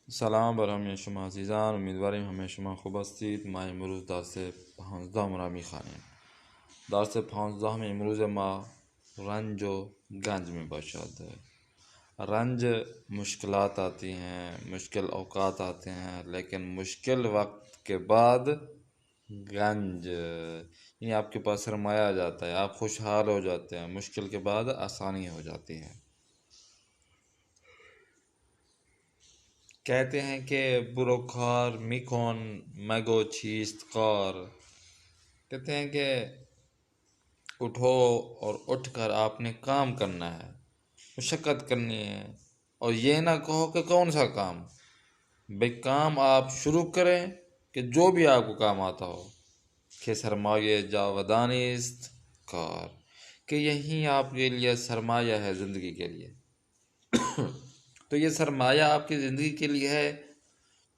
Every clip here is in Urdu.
سلام بر همه شما عزیزان، امیدواریم همه شما خوب هستید. ما امروز درس 15 را میخوانیم. درس 15 امروز ما رنج و گنج میں باشد. رنج مشکلات آتی ہیں، مشکل اوقات آتے ہیں، لیکن مشکل وقت کے بعد گنج، یعنی آپ کے پاس سرمایہ آ جاتا ہے، آپ خوشحال ہو جاتے ہیں، مشکل کے بعد آسانی ہو جاتی ہے. کہتے ہیں کہ بروکھار میکون مگو چیست کار، کہتے ہیں کہ اٹھو اور اٹھ کر آپ نے کام کرنا ہے، مشقت کرنی ہے، اور یہ نہ کہو کہ کون سا کام. بھئی کام آپ شروع کریں کہ جو بھی آپ کو کام آتا ہو. کہ سرمایہ جاودانی است کار، کہ یہی آپ کے لیے سرمایہ ہے زندگی کے لیے. تو یہ سرمایہ آپ کی زندگی کے لیے ہے،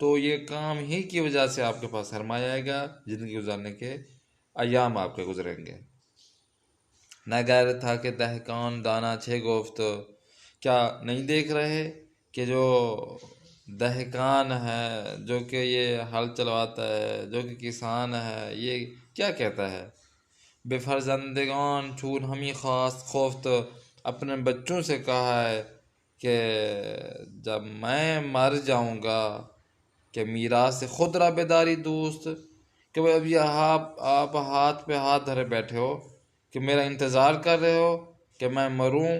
تو یہ کام ہی کی وجہ سے آپ کے پاس سرمایہ آئے گا، زندگی گزارنے کے ایام آپ کے گزریں گے. نگر تھا کہ دہقان دانا چھ گفت، کیا نہیں دیکھ رہے کہ جو دہقان ہے، جو کہ یہ ہل چلواتا ہے، جو کہ کسان ہے، یہ کیا کہتا ہے؟ بے فرزندگان چون ہمیں خواست خفت، اپنے بچوں سے کہا ہے کہ جب میں مر جاؤں گا کہ میراث سے خود را بیداری دوست. کہ وہ ابھی آپ ہاتھ پہ ہاتھ دھرے بیٹھے ہو کہ میرا انتظار کر رہے ہو کہ میں مروں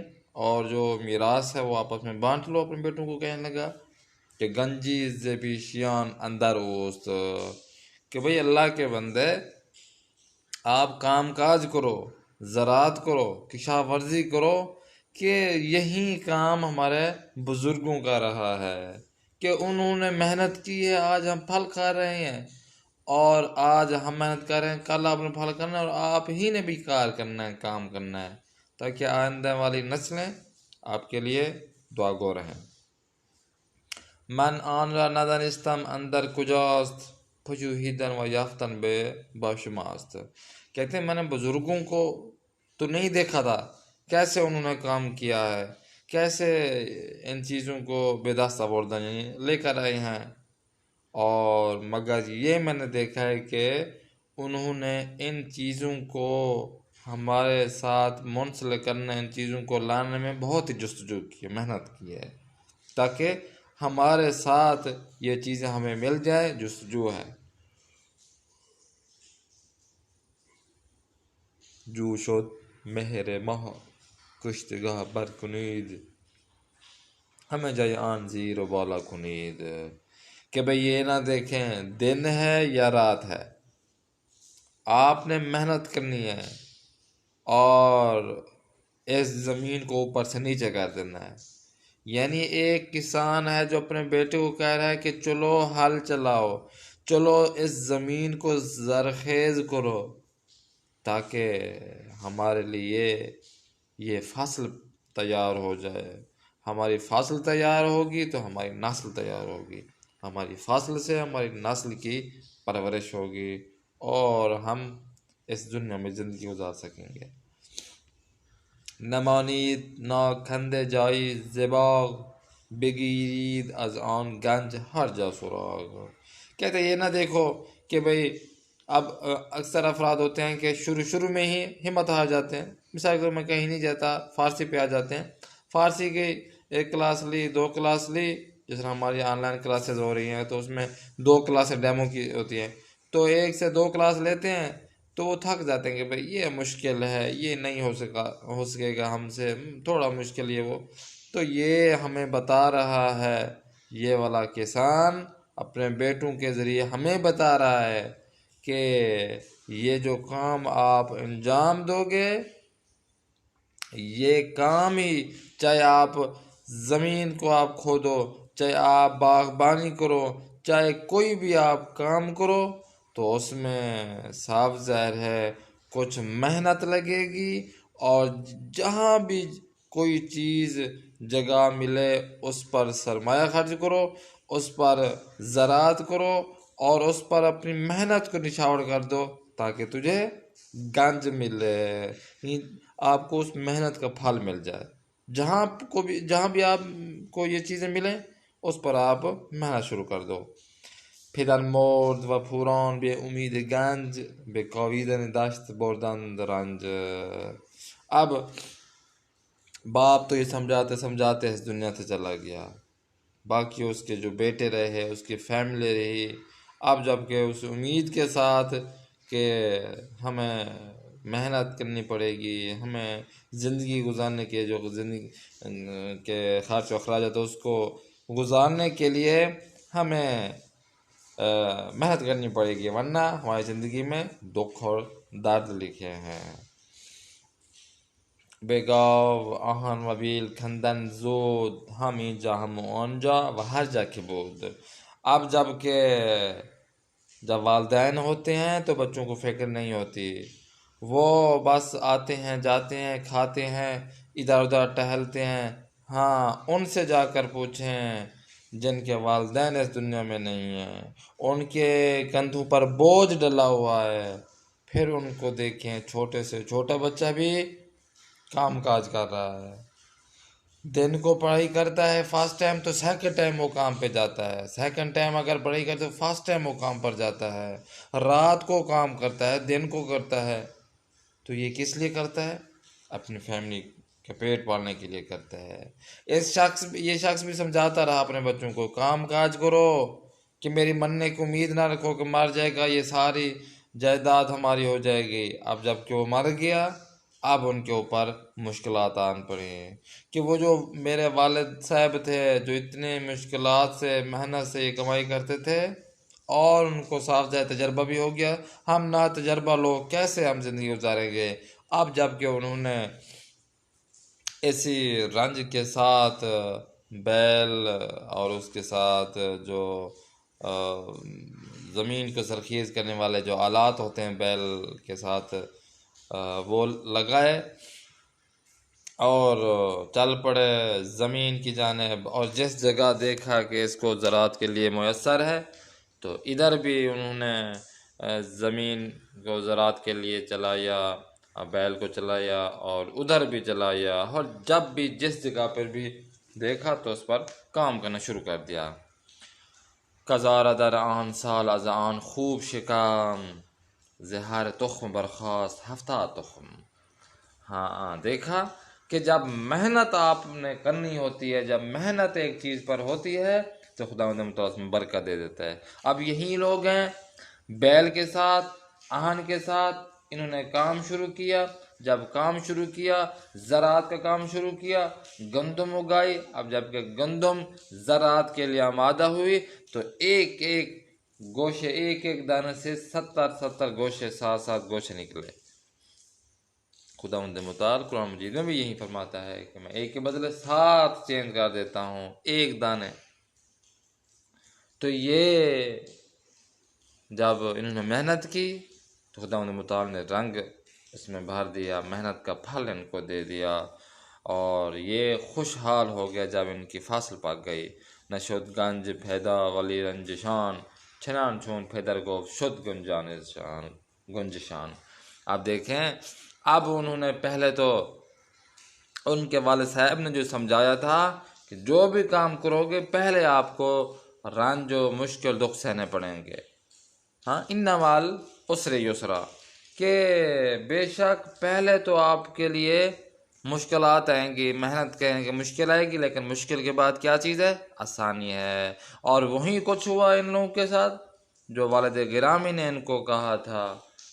اور جو میراث ہے وہ آپس میں بانٹ لو. اپنے بیٹوں کو کہنے لگا کہ گنجی زبیشیان اندر اوست، کہ بھئی اللہ کے بندے آپ کام کاج کرو، زراعت کرو، کشاورزی کرو، کہ یہی کام ہمارے بزرگوں کا رہا ہے کہ انہوں نے محنت کی ہے، آج ہم پھل کھا رہے ہیں. اور آج ہم محنت کر رہے ہیں، کل آپ نے پھل کرنا ہے، اور آپ ہی نے بھی کار کرنا ہے، کام کرنا ہے، تاکہ آئندہ والی نسلیں آپ کے لیے دعا گو رہیں. من آن را ندانستم اندر کجاست، پژوهیدن و یافتن به باشماست. کہتے ہیں میں نے بزرگوں کو تو نہیں دیکھا تھا کیسے انہوں نے کام کیا ہے، کیسے ان چیزوں کو بے دست آوردن، یعنی لے کر آئے ہیں، اور مگر یہ میں نے دیکھا ہے کہ انہوں نے ان چیزوں کو ہمارے ساتھ منسلک کرنے، ان چیزوں کو لانے میں بہت ہی جستجو کی ہے، محنت کی ہے، تاکہ ہمارے ساتھ یہ چیزیں ہمیں مل جائے. جستجو ہے. جو شد مہر ماه کشتگاه بر کنید، ہمیں جای آن زیر و بالا کنید. کہ بھئی یہ نہ دیکھیں دن ہے یا رات ہے، آپ نے محنت کرنی ہے اور اس زمین کو اوپر سے نیچے کر دینا ہے. یعنی ایک کسان ہے جو اپنے بیٹے کو کہہ رہا ہے کہ چلو ہل چلاؤ، چلو اس زمین کو زرخیز کرو، تاکہ ہمارے لیے یہ فصل تیار ہو جائے. ہماری فصل تیار ہوگی تو ہماری نسل تیار ہوگی، ہماری فصل سے ہماری نسل کی پرورش ہوگی، اور ہم اس دنیا میں زندگی گزار سکیں گے. نمانید ناکھنده جایی زباغ، بگیرید از آن گنج ہر جا سراغ. کہتے یہ نہ دیکھو کہ بھئی اب اکثر افراد ہوتے ہیں کہ شروع میں ہی ہمت ہار جاتے ہیں. مثال کے طور میں کہیں نہیں جاتا، فارسی پہ آ جاتے ہیں، فارسی کی ایک کلاس لی، دو کلاس لی، جس طرح ہماری آن لائن کلاسز ہو رہی ہیں تو اس میں 2 کلاسیں ڈیمو کی ہوتی ہیں، تو 1 سے 2 کلاس لیتے ہیں تو وہ تھک جاتے ہیں کہ بھئی یہ مشکل ہے، یہ نہیں ہو سکے گا ہم سے، تھوڑا مشکل یہ وہ. تو یہ ہمیں بتا رہا ہے، یہ والا کسان اپنے بیٹوں کے ذریعے ہمیں بتا رہا ہے کہ یہ جو کام آپ انجام دو گے، یہ کام ہی، چاہے آپ زمین کو آپ کھودو، چاہے آپ باغبانی کرو، چاہے کوئی بھی آپ کام کرو، تو اس میں صاف ظاہر ہے کچھ محنت لگے گی. اور جہاں بھی کوئی چیز جگہ ملے اس پر سرمایہ خرچ کرو، اس پر زراعت کرو، اور اس پر اپنی محنت کو نچھاور کر دو، تاکہ تجھے گنج ملے، آپ کو اس محنت کا پھل مل جائے. جہاں بھی آپ کو یہ چیزیں ملیں اس پر آپ محنت شروع کر دو. پدر مرد و پوران به امید گنج، به کاویدن دشت بردند رنج. اب باپ تو یہ سمجھاتے سمجھاتے اس دنیا سے چلا گیا، باقی اس کے جو بیٹے رہے، اس کی فیملی رہی. اب جب کہ اس امید کے ساتھ کہ ہمیں محنت کرنی پڑے گی، ہمیں زندگی گزارنے کے جو زندگی کے خرچ و اخراجات اس کو گزارنے کے لیے ہمیں محنت کرنی پڑے گی، ورنہ ہماری زندگی میں دکھ اور درد لکھے ہیں. بگاو آهن و بیل کندن زود، ہم اینجا ہم آنجا و ہر جا کے بود. اب جب والدین ہوتے ہیں تو بچوں کو فکر نہیں ہوتی، وہ بس آتے ہیں جاتے ہیں کھاتے ہیں ادھر ادھر ٹہلتے ہیں. ہاں ان سے جا کر پوچھیں جن کے والدین اس دنیا میں نہیں ہیں، ان کے کندھوں پر بوجھ ڈلا ہوا ہے. پھر ان کو دیکھیں، چھوٹے سے چھوٹا بچہ بھی کام کاج کر رہا ہے، دن کو پڑھائی کرتا ہے فرسٹ ٹائم تو سیکنڈ ٹائم وہ کام پہ جاتا ہے، سیکنڈ ٹائم اگر پڑھائی کرتا ہے تو فرسٹ ٹائم وہ کام پر جاتا ہے، رات کو کام کرتا ہے دن کو کرتا ہے. تو یہ کس لیے کرتا ہے؟ اپنی فیملی کے پیٹ پالنے کے لیے کرتا ہے. یہ شخص بھی سمجھاتا رہا اپنے بچوں کو، کام کاج کرو، کہ میری مرنے کی امید نہ رکھو کہ مر جائے گا یہ ساری جائیداد ہماری ہو جائے گی. اب جب کہ وہ مر گیا، اب ان کے اوپر مشکلات آن پڑی ہیں کہ وہ جو میرے والد صاحب تھے جو اتنے مشکلات سے محنت سے یہ کمائی کرتے تھے اور ان کو صاف ظاہر تجربہ بھی ہو گیا، ہم نہ تجربہ لوگ کیسے ہم زندگی گزاریں گے. اب جب کہ انہوں نے اسی رنج کے ساتھ بیل اور اس کے ساتھ جو زمین کو سرخیز کرنے والے جو آلات ہوتے ہیں بیل کے ساتھ وہ لگائے اور چل پڑے زمین کی جانب، اور جس جگہ دیکھا کہ اس کو زراعت کے لیے میسر ہے تو ادھر بھی انہوں نے زمین کو زراعت کے لیے چلایا، بیل کو چلایا اور ادھر بھی چلایا، اور جب بھی جس جگہ پر بھی دیکھا تو اس پر کام کرنا شروع کر دیا. کزار در آن سال از آن خوب شکام، زہر تخم برخاست ہفتہ تخم. ہاں دیکھا کہ جب محنت آپ نے کرنی ہوتی ہے، جب محنت ایک چیز پر ہوتی ہے تو خداوند متعال اس میں برکت دے دیتا ہے. اب یہی لوگ ہیں بیل کے ساتھ آہن کے ساتھ انہوں نے کام شروع کیا. جب کام شروع کیا، زراعت کا کام شروع کیا، گندم اگائی. اب جب کہ گندم زراعت کے لیے آمادہ ہوئی تو ایک ایک گوشے، ایک ایک دانے سے 70 گوشے، 7 گوشے نکلے. خداوند متعال قرآن مجید میں بھی یہی فرماتا ہے کہ میں ایک کے بدلے 7 چینج کر دیتا ہوں ایک دانے. تو یہ جب انہوں نے محنت کی تو خداوند متعال نے رنگ اس میں بھر دیا، محنت کا پھل ان کو دے دیا، اور یہ خوشحال ہو گیا جب ان کی فصل پک گئی. نشد گنج پیدا ولی رنجشان، چھنان چون پدر گفت شد گنجشان. آپ دیکھیں اب انہوں نے پہلے تو ان کے والد صاحب نے جو سمجھایا تھا کہ جو بھی کام کرو گے پہلے آپ کو رنج و مشکل دکھ سہنے پڑیں گے. ہاں ان مال اسر یسرا، کہ بے شک پہلے تو آپ کے لیے مشکلات آئیں گی، محنت کریں گے مشکل آئے گی، لیکن مشکل کے بعد کیا چیز ہے؟ آسانی ہے. اور وہیں کچھ ہوا ان لوگوں کے ساتھ جو والد گرامی نے ان کو کہا تھا.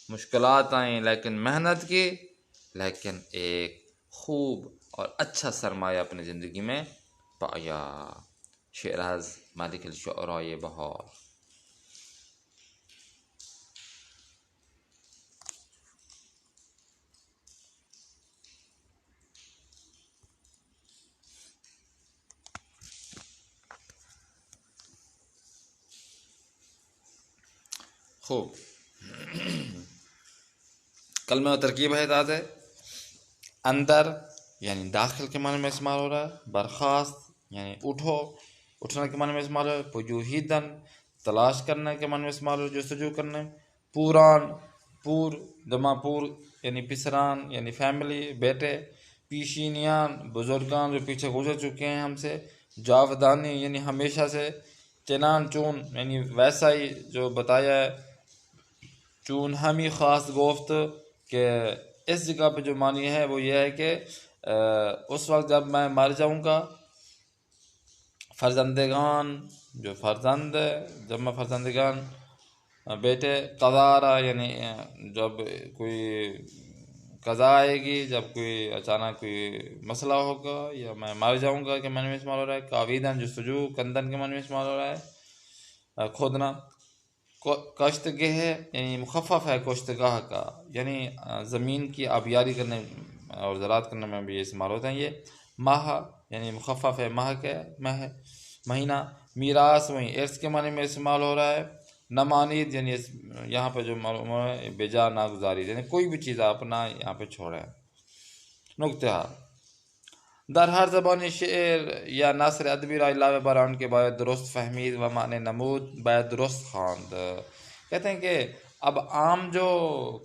مشکلات آئیں لیکن محنت کی، لیکن ایک خوب اور اچھا سرمایہ اپنی زندگی میں پایا. شعر از ملک الشعراء بہار. خوب کلمہ و ترکیب ہے داد ہے. اندر یعنی داخل کے معنی میں استعمال ہو رہا ہے. برخاست یعنی اٹھو، اٹھنے کے معنی میں استعمال ہو رہا ہے. پجوہیدن تلاش کرنے کے معنی میں استعمال ہو رہا ہے، جستجو کرنے. پوران پور جمع پور یعنی پسران یعنی فیملی بیٹے. پیشینیان بزرگان جو پیچھے گزر چکے ہیں ہم سے. جاودانی یعنی ہمیشہ سے، چنان چون یعنی ویسا ہی جو بتایا ہے، چون ہمی خاص گفت کہ اس جگہ پہ جو معنی ہے وہ یہ ہے کہ اس وقت جب میں مر جاؤں گا، فرزندگان جو فرزند ہے، جب میں فرزندگان بیٹے قضارہ یعنی جب کوئی قضا آئے گی، جب کوئی اچانک کوئی مسئلہ ہوگا، یا میں مر جاؤں گا، کہ معنی میں استعمال ہو رہا ہے کاویدن جو سجو کندن کے معنی میں استعمال ہو رہا ہے، کھودنا، کاشتگاہ ہے یعنی مخفف ہے کاشتگاہ کا، یعنی زمین کی آبیاری کرنے اور زراعت کرنے میں بھی استعمال ہوتے ہیں یہ۔ ماہ یعنی مخفف ہے ماہ کے مہینہ۔ میراث وہیں ارث کے معنی میں استعمال ہو رہا ہے۔ نمانید یعنی یہاں پہ جو معلوم ہے بجا ناگزاری، یعنی کوئی بھی چیز آپ نہ یہاں پہ چھوڑیں۔ نقطہ در ہر زبانی شعر یا نثر ادبی را علاوہ بران کے باید درست فہمید و معنی نمود، باید درست خواند۔ کہتے ہیں کہ اب عام جو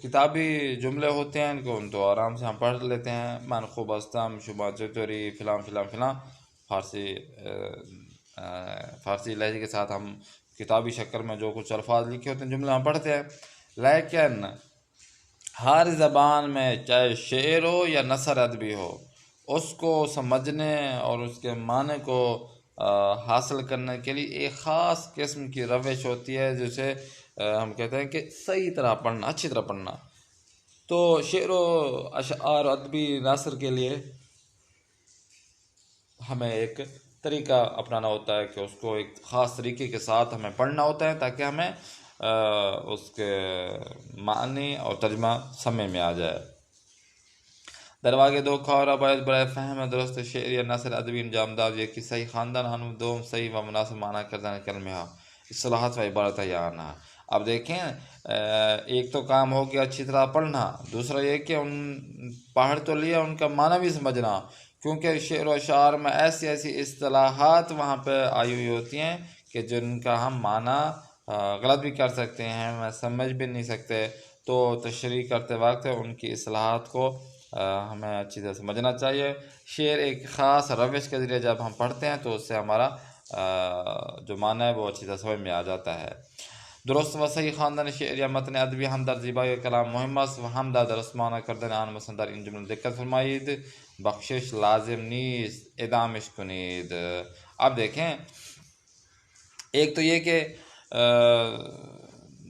کتابی جملے ہوتے ہیں ان کو تو آرام سے ہم پڑھ لیتے ہیں، من خوب استم، شبہ چتوری، فلاں فلاں فلاں، فارسی لہجے کے ساتھ ہم کتابی شکل میں جو کچھ الفاظ لکھے ہوتے ہیں جملے ہم پڑھتے ہیں، لیکن ہر زبان میں چاہے شعر ہو یا نثر ادبی ہو، اس کو سمجھنے اور اس کے معنی کو حاصل کرنے کے لیے ایک خاص قسم کی روش ہوتی ہے، جسے ہم کہتے ہیں کہ صحیح طرح پڑھنا، اچھی طرح پڑھنا۔ تو شعر و اشعار و ادبی نثر کے لیے ہمیں ایک طریقہ اپنانا ہوتا ہے کہ اس کو ایک خاص طریقے کے ساتھ ہمیں پڑھنا ہوتا ہے، تاکہ ہمیں اس کے معنی اور ترجمہ سمجھ میں آ جائے۔ درواگے دو کھارا باید برائے فہم درست شعر یا نثر ادبی انجام داد یہ کہ صحیح خاندان ہنو دوم صحیح و مناسب معنی کردن کلمہ ہا اصطلاحات و عبارت یا آنا۔ اب دیکھیں ایک تو کام ہو گیا اچھی طرح پڑھنا، دوسرا یہ کہ ان پڑھ تو لیا ان کا معنی بھی سمجھنا، کیونکہ شعر و اشعار میں ایسی ایسی اصطلاحات وہاں پہ آئی ہوئی ہوتی ہیں کہ جن کا ہم معنی غلط بھی کر سکتے ہیں، ہمیں سمجھ بھی نہیں سکتے، تو تشریح کرتے وقت ان کی اصطلاحات کو ہمیں اچھی طرح سمجھنا چاہیے۔ شعر ایک خاص روش کے ذریعے جب ہم پڑھتے ہیں تو اس سے ہمارا جو معنی ہے وہ اچھی طرح سمجھ میں آ جاتا ہے۔ درست و صحیح خواندن شعر یا متن ادبی ہم در زیبایی کلام مهم است و هم در درست معنی کردن آن مثلا در این جمله دقت فرمایید، بخشش لازم نیست ادامش کنید۔ اب دیکھیں ایک تو یہ کہ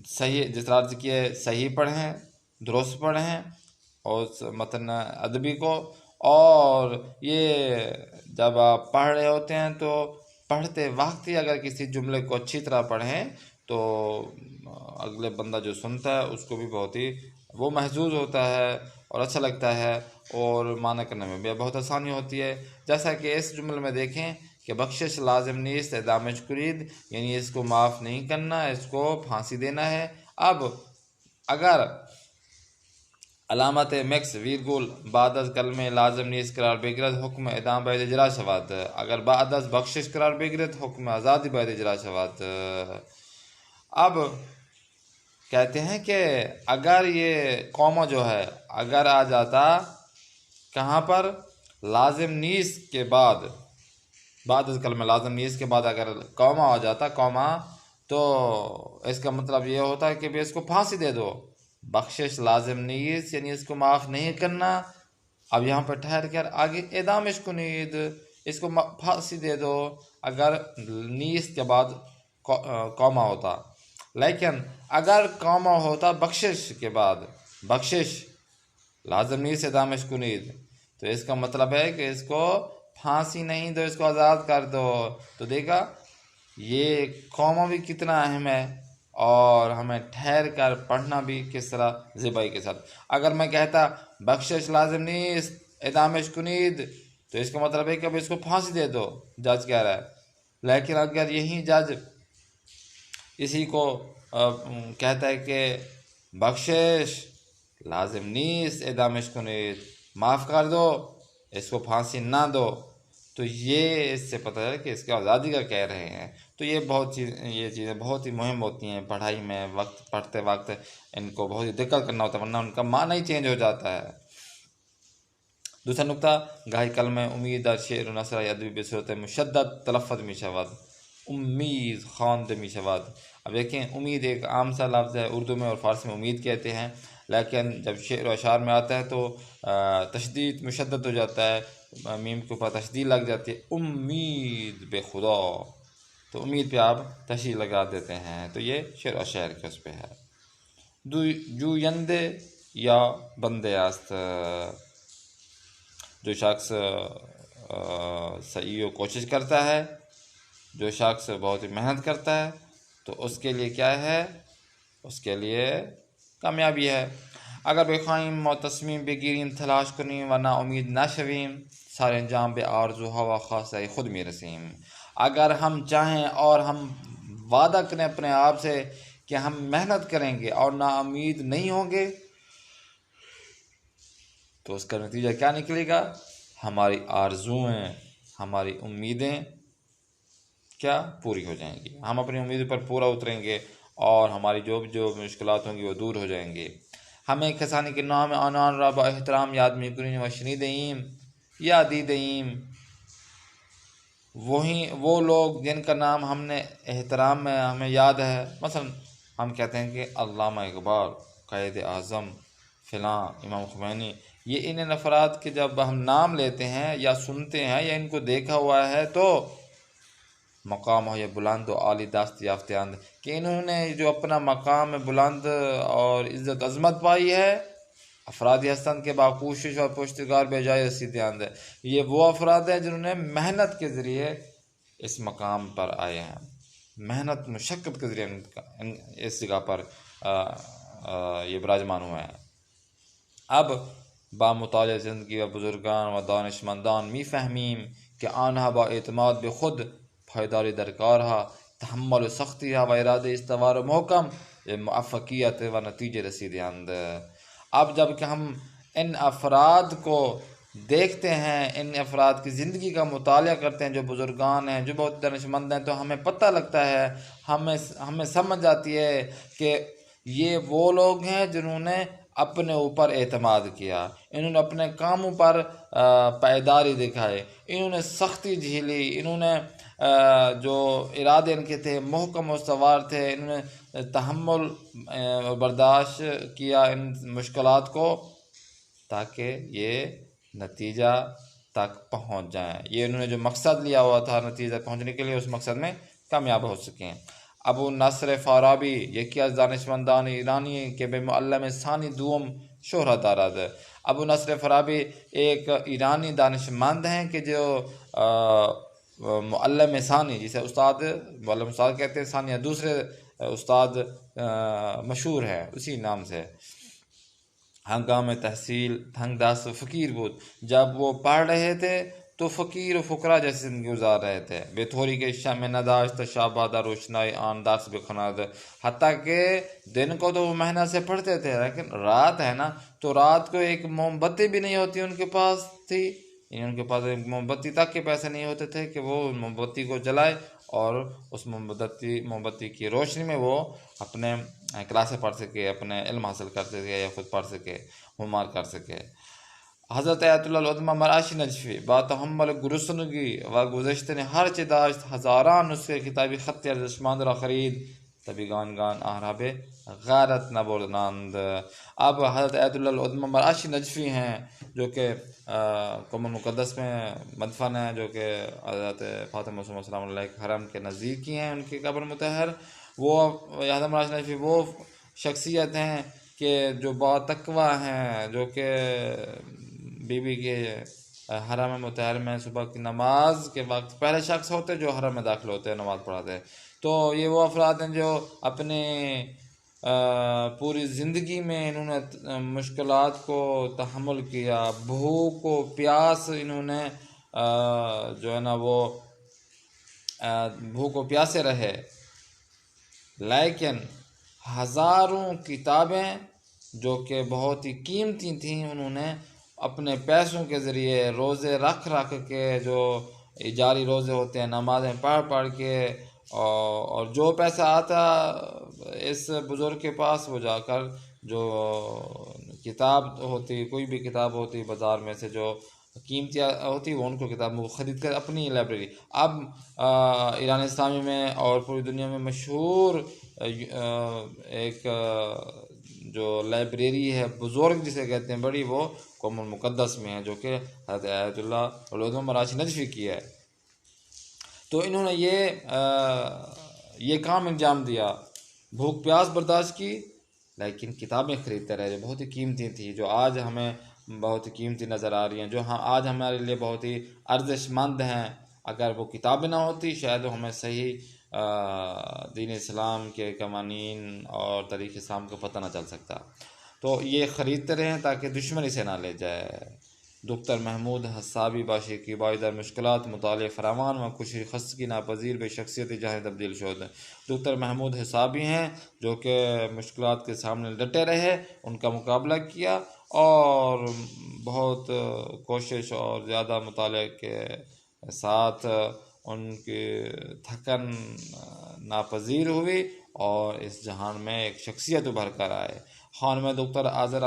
صحیح جس طرح سے کہ صحیح پڑھیں، درست پڑھیں اور متن ادبی کو، اور یہ جب آپ پڑھ رہے ہوتے ہیں تو پڑھتے وقت ہی اگر کسی جملے کو اچھی طرح پڑھیں تو اگلے بندہ جو سنتا ہے اس کو بھی بہت ہی وہ محظوظ ہوتا ہے اور اچھا لگتا ہے، اور معنی کرنے میں بھی بہت آسانی ہوتی ہے۔ جیسا کہ اس جملے میں دیکھیں کہ بخشش لازم نیست اعدامش کرید، یعنی اس کو معاف نہیں کرنا، اس کو پھانسی دینا ہے۔ اب اگر علامت مکس ویرگول بعد از کلمه لازم نیست قرار بگیرد حکم اعدام باید اجرا شود، اگر بعد از بخشش قرار بگیرد حکم آزادی باید اجرا شود۔ اب کہتے ہیں کہ اگر یہ قوما جو ہے اگر آ جاتا کہاں پر لازم نیست کے بعد از کلمہ لازم نیست کے بعد اگر قوما آ جاتا قوما، تو اس کا مطلب یہ ہوتا ہے کہ بھی اس کو پھانسی دے دو۔ بخشش لازم نیست یعنی اس کو معاف نہیں کرنا، اب یہاں پر ٹھہر کر آگے اعدامش کنید، اس کو پھانسی دے دو اگر نیست کے بعد قوما ہوتا۔ لیکن اگر قوما ہوتا بخشش کے بعد، بخشش لازم نیست اعدامش کنید، تو اس کا مطلب ہے کہ اس کو پھانسی نہیں دو، اس کو آزاد کر دو۔ تو دیکھا یہ قوما بھی کتنا اہم ہے، اور ہمیں ٹھہر کر پڑھنا بھی کس طرح زیبائی کے ساتھ۔ اگر میں کہتا بخشش لازم نیست اعدامش کنید تو اس کا مطلب ہے کہ اب اس کو پھانسی دے دو، جج کہہ رہا ہے۔ لیکن اگر یہی جج اسی کو کہتا ہے کہ بخشش لازم نیست اعدامش کنید، معاف کر دو، اس کو پھانسی نہ دو، تو یہ اس سے پتہ ہے کہ اس کی آزادی کا کہہ رہے ہیں۔ تو یہ یہ چیزیں بہت ہی مہم ہوتی ہیں پڑھائی میں، وقت پڑھتے وقت ان کو بہت ہی دقت کرنا ہوتا ہے، ورنہ ان کا معنی ہی چینج ہو جاتا ہے۔ دوسرا نکتہ گاہی کلمہ امید در شعر و نثر ادبی به صورت مشدد تلفظ می شود، امید خواند می شود۔ اب دیکھیں امید ایک عام سا لفظ ہے، اردو میں اور فارسی میں امید کہتے ہیں، لیکن جب شعر و اشعار میں آتا ہے تو تشدید مشدد ہو جاتا ہے، میم کے اوپر تشدید لگ جاتی ہے، امید بے خدا، تو امید پہ آپ تشدید لگا دیتے ہیں، تو یہ شعر و شعر کے اس پہ ہے۔ جوینده یا بندے است، جو شخص صحیح و کوشش کرتا ہے، جو شخص بہت ہی محنت کرتا ہے، تو اس کے لیے کیا ہے؟ اس کے لیے کامیابی ہے۔ اگر بخواهیم ما تصمیم بگیریم تلاش کنیم و ناامید نشویم سر انجام به آرزوها و خواستهای خود میرسیم۔ اگر ہم چاہیں اور ہم وعدہ کریں اپنے آپ سے کہ ہم محنت کریں گے اور ناامید نہیں ہوں گے، تو اس کا نتیجہ کیا نکلے گا؟ ہماری آرزوئیں، ہماری امیدیں کیا پوری ہو جائیں گی، ہم اپنی امیدوں پر پورا اتریں گے اور ہماری جو مشکلات ہوں گی وہ دور ہو جائیں گی۔ ہمیں کسانی کے نام آنان را با احترام یاد میکنیم و شنیدیم یا دیدیم، وہ لوگ جن کا نام ہم نے احترام میں ہمیں یاد ہے، مثلا ہم کہتے ہیں کہ علامہ اقبال، قائد اعظم، فلاں، امام خمینی، یہ ان افراد کے جب ہم نام لیتے ہیں یا سنتے ہیں یا ان کو دیکھا ہوا ہے تو مقام ہے بلند و عالی دست یافتند، کہ انہوں نے جو اپنا مقام بلند اور عزت عظمت پائی ہے، افراد ہستند کے باکوشش اور پشتگار بے جائے رسیدند، یہ وہ افراد ہیں جنہوں نے محنت کے ذریعے اس مقام پر آئے ہیں، محنت مشقت کے ذریعے اس جگہ پر یہ براجمان ہوئے ہیں۔ اب با مطالعہ زندگی و بزرگان و دانشمندان می فهمیم که آنها با اعتماد به خود، پایداری در کارها، تحمل و سختی ها و اراده استوار و محکم موفقیت و نتیجے رسیدند۔ اب جب کہ ہم ان افراد کو دیکھتے ہیں، ان افراد کی زندگی کا مطالعہ کرتے ہیں جو بزرگان ہیں، جو بہت دانشمند ہیں، تو ہمیں پتہ لگتا ہے، ہمیں سمجھ آتی ہے کہ یہ وہ لوگ ہیں جنہوں نے اپنے اوپر اعتماد کیا، انہوں نے اپنے کاموں پر پائیداری دکھائے، انہوں نے سختی جھیلی، انہوں نے جو ارادے ان کے تھے محکم و استوار تھے، انہوں نے تحمل برداشت کیا ان مشکلات کو، تاکہ یہ نتیجہ تک پہنچ جائیں، یہ انہوں نے جو مقصد لیا ہوا تھا نتیجہ پہنچنے کے لیے، اس مقصد میں کامیاب ہو سکیں۔ ابو نصر فارابی یکی از دانشمندان ایرانی کے بے معلم ثانی دوم شہرت دارد۔ ابو نصر فارابی ایک ایرانی دانشمند ہیں کہ جو معلم ثانی، جسے معلم استاد کہتے ہیں، ثانیہ دوسرے استاد مشہور ہیں اسی نام سے۔ ہنگام تحصیل تنگ دست و فقیر بود، جب وہ پڑھ رہے تھے تو فقیر و فقراء جیسی زندگی گزار رہے تھے۔ بے طوری کے شمع نداشت شابہ در روشنائی آن درس بخواند، حتیٰ کہ دن کو تو وہ محنت سے پڑھتے تھے، لیکن رات ہے نا، تو رات کو ایک موم بتی بھی نہیں ہوتی ان کے پاس تھی، ان کے پاس ایک موم بتی تک کے پیسے نہیں ہوتے تھے کہ وہ موم بتی کو جلائے اور اس موم بتی کی روشنی میں وہ اپنے کلاسیں پڑھ سکے، اپنے علم حاصل کر سکے یا خود پڑھ سکے، ہومار کر سکے۔ حضرت آیت اللہ العظمی مرعشی نجفی با تحمل گرسنگی و گذشتن ہر چه داشت ہزاران نسخه کتابی خط ارزشمند را خرید، تبھی گان آراب غیرت نبردند۔ اب حضرت آیت اللہ العظمی مرعشی نجفی ہیں جو کہ قم المقدس میں مدفن ہیں، جو کہ حضرت فاطمہ السلام علیہ کے حرم کے نزدیک ہی ہیں، ان کی قبر مطہر۔ وہ حضرت مرعشی نجفی وہ شخصیت ہیں کہ جو با تقوی ہیں، جو کہ بی بی کے حرم مطہر میں صبح کی نماز کے وقت پہلے شخص ہوتے جو حرم میں داخل ہوتے ہیں، نماز پڑھاتے۔ تو یہ وہ افراد ہیں جو اپنے پوری زندگی میں انہوں نے مشکلات کو تحمل کیا، بھوک و پیاس انہوں نے جو ہے نا وہ بھوک و پیاسے رہے، لیکن ہزاروں کتابیں جو کہ بہت ہی قیمتی تھیں انہوں نے اپنے پیسوں کے ذریعے روزے رکھ کے، جو اجاری روزے ہوتے ہیں، نمازیں پڑھ کے، اور جو پیسہ آتا اس بزرگ کے پاس وہ جا کر جو کتاب ہوتی، کوئی بھی کتاب ہوتی بازار میں سے جو قیمتی ہوتی وہ ان کو کتابوں کو خرید کر اپنی لائبریری. اب ایران اسلامی میں اور پوری دنیا میں مشہور ایک جو لائبریری ہے بزرگ جسے کہتے ہیں بڑی، وہ قوم المقدس میں ہے، جو کہ حضرت آیت اللہ علوہ مراچی نجفی کی ہے. تو انہوں نے یہ کام انجام دیا، بھوک پیاس برداشت کی، لیکن کتابیں خریدتے رہے جو بہت ہی قیمتی تھیں، جو آج ہمیں بہت ہی قیمتی نظر آ رہی ہیں، جو آج ہمارے لیے بہت ہی ارزش مند ہیں. اگر وہ کتابیں نہ ہوتی شاید ہمیں صحیح دین اسلام کے قوانین اور طریق اسلام کا پتہ نہ چل سکتا. تو یہ خریدتے رہیں تاکہ دشمنی سے نہ لے جائے. دکتر محمود حسابی باشی کی باعث مشکلات مطالعہ فراوان و کچھ خستگی ناپذیر بے شخصیت جہاں تبدیل شد. دکتر محمود حسابی ہیں جو کہ مشکلات کے سامنے ڈٹے رہے، ان کا مقابلہ کیا اور بہت کوشش اور زیادہ مطالعے کے ساتھ ان کی تھکن ناپذیر ہوئی اور اس جہان میں ایک شخصیت ابھر کر آئے. خانم دکتر آذر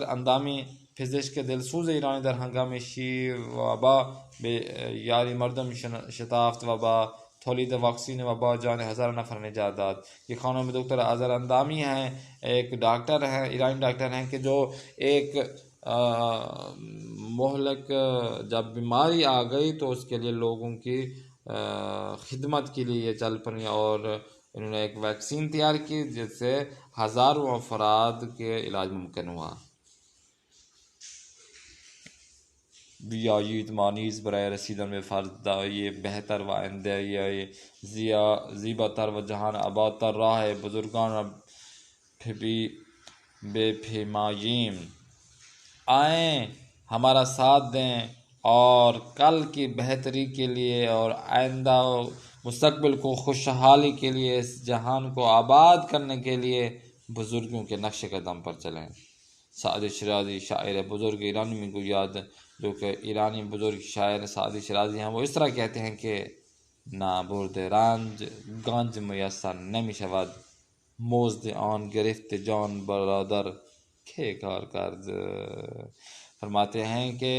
اندامی پزشک دلسوز ایرانی در ہنگام شیع وبا بے یاری مردم شتافت وبا تولید واکسین وبا جان ہزار نفر نجات داد. یہ خانم دکتر آذر اندامی ہیں، ایک ڈاکٹر ہیں، ایرانی ڈاکٹر ہیں کہ جو ایک مہلک جب بیماری آ گئی تو اس کے لیے لوگوں کی خدمت کے لیے یہ چل پڑی اور انہوں نے ایک ویکسین تیار کی جس سے ہزاروں افراد کے علاج ممکن ہوا. بیایید مانیز برائے رسیدن به فردای بهتر و آینده زیباتر و جهان آبادتر راه بزرگان را بپیماییم. آئیں ہمارا ساتھ دیں اور کل کی بہتری کے لیے اور آئندہ مستقبل کو خوشحالی کے لیے اس جہان کو آباد کرنے کے لیے بزرگوں کے نقش قدم پر چلیں. سعدی شیرازی شاعر بزرگ ایرانی میں گوید، جو کہ ایرانی بزرگ شاعر سعدی شیرازی ہیں، وہ اس طرح کہتے ہیں کہ نا برد رنج گنج میسر نمی شود، مزد آن گرفت جان برادر کے کار کرد. فرماتے ہیں کہ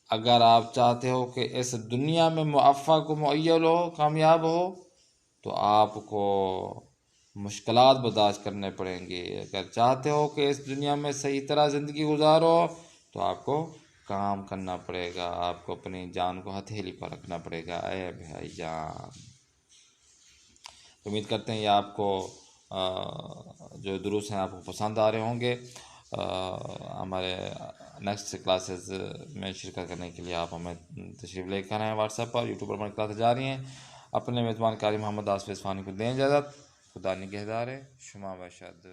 اگر آپ چاہتے ہو کہ اس دنیا میں موفق و معیل ہو، کامیاب ہو، تو آپ کو مشکلات برداشت کرنے پڑیں گے. اگر چاہتے ہو کہ اس دنیا میں صحیح طرح زندگی گزارو تو آپ کو کام کرنا پڑے گا، آپ کو اپنی جان کو ہتھیلی پر رکھنا پڑے گا. اے بھائی جان، امید کرتے ہیں یہ آپ کو جو دروس ہیں آپ کو پسند آ رہے ہوں گے. ہمارے نیکسٹ کلاسز میں شرکت کرنے کے لیے آپ ہمیں تشریف لے کر آئیں. واٹس ایپ پر یوٹیوب پر ہماری کلاسز جاری ہیں. اپنے میزبان قاری محمد آصف اصفہانی کو دیں اجازت. خدا نگہدار. شما باشد.